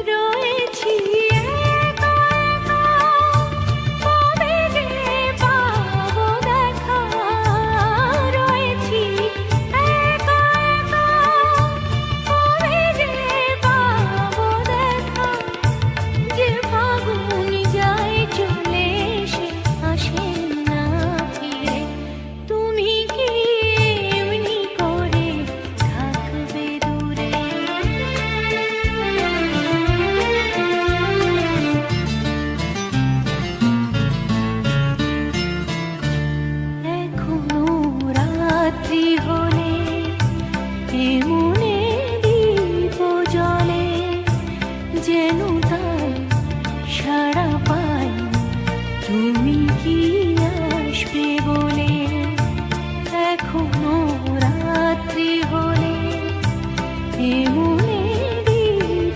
রয়েছি একা একা, কবে যে পাবো দেখা। রয়েছি একা একা, কবে যে পাবো দেখা। যে ফাগুন যায় চলে সে আসে না ফিরে, তুমি কি এমনি করে থাকবে দূরে? এখনো রাত্রি হলে এমনে দীপ জ্বলে, যেন